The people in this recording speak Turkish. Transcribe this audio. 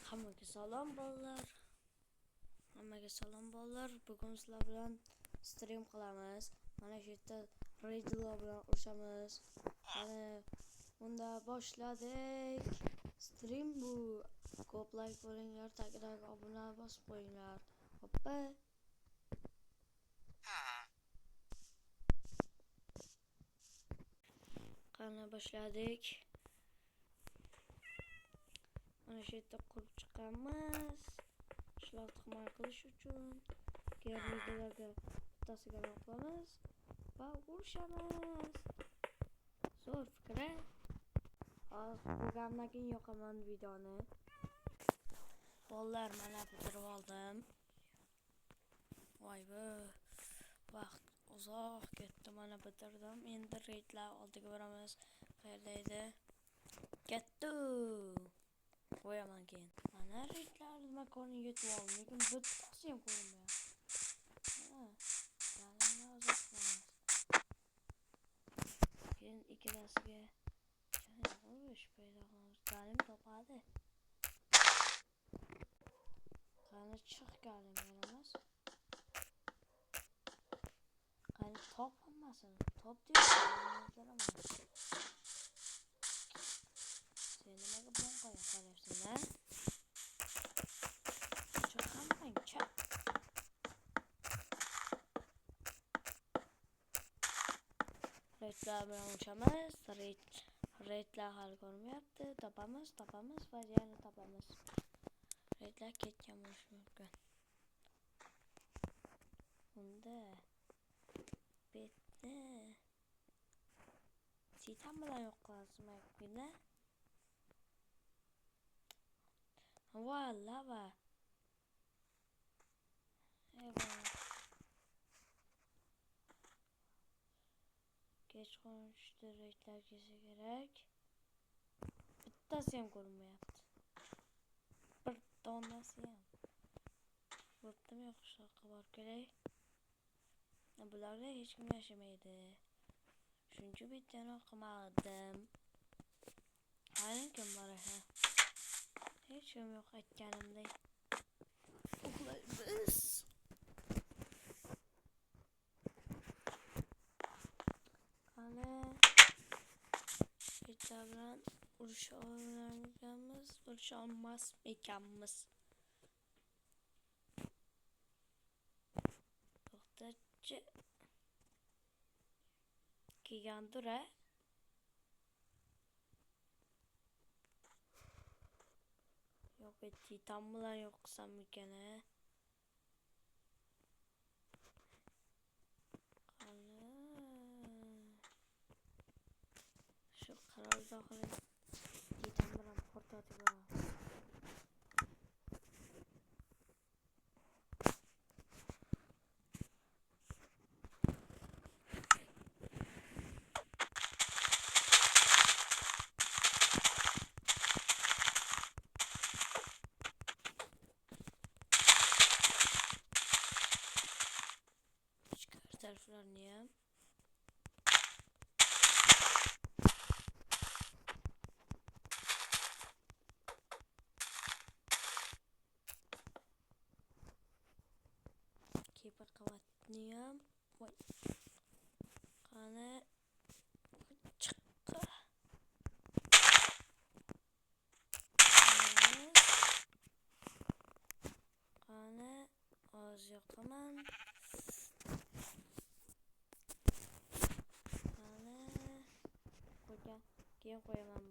Hammaga salom bolalar. Bugun sizlar bilan stream qilamiz. Mana shu yerda Redlo bilan urushamiz. Mana unda boshladik. Stream bu. Ko'p like bo'linglar, tagidan obuna bosib qo'yinglar. Hoppa. Qani boshladik. Mana shu yerda qurib chiqamiz. Shular himoya qilish uchun keyin videolarga bittasiga qilamiz va urushamiz. Zo'r fikr. Programdan keyin yoqaman videoni. Bolalar, mana bitirib oldim. Voy be. Vaqt uzoq ketdi, mana bitirdim. Endi reydlar oldiga boramiz. Qayerda edi? Ketdi. Qo'yaman keyin. Mana reydlar makonni yetib oldim, lekin bittasi ham ko'rinmayapti. Keyin ikkalasiga urush paydo qilamiz. Galim topadi. Qani chiq galim emas. Qani top hammasini. Top deyapman. Sen nimaga bilan qo'yapsan, ha? Chiqaman, chiq. Reydlar bilan urushamiz. Reydlar hali ko'rmayapti. Topamiz va yana topamiz. Reydlar ketgan bo'lishi mumkin. Unda betni Titan bilan yo'q qilamiz. Lava. Geç konuştu, reydlar kelsa kerak. Bittasi ham ko'rinmayapti. Bir donasi ham. Bo'ptimi, yo'qsa borib kelay. Bularda hech kim yashamaydi. Shuncha bitani qilmadim. Hali kim bor ha? Hech kim yo'q aytganimdek. Uxlaymiz. Qani reydlar bilan urusholmas ekanmiz. To'xtachi. Kelgandir-a? Yo'q, Titan bilan yo'q qilsam ekan-a? Qani shu qaror daxili Titan bilan portatib olamiz. Taraflarını ya. Kepa qavatniyam. Voy. Qani chiqqa. Qani oz yoqaman. Keyin qo'yaman